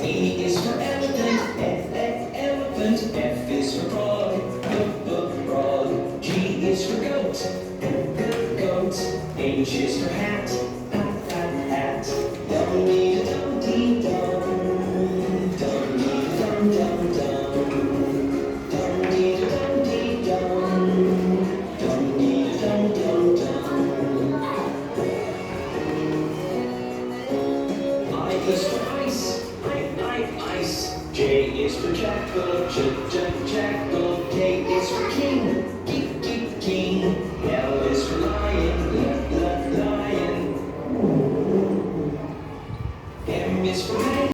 E is for elephant, elephant. F is for frog, frog. G is for goat, goat. H is for hat, hat. Dum dee dum dee dum, dum dee dum dum dum, dum dee dum dee dum, dum dee dum dum dum. I is for ice, ice. J is for jackal, jack.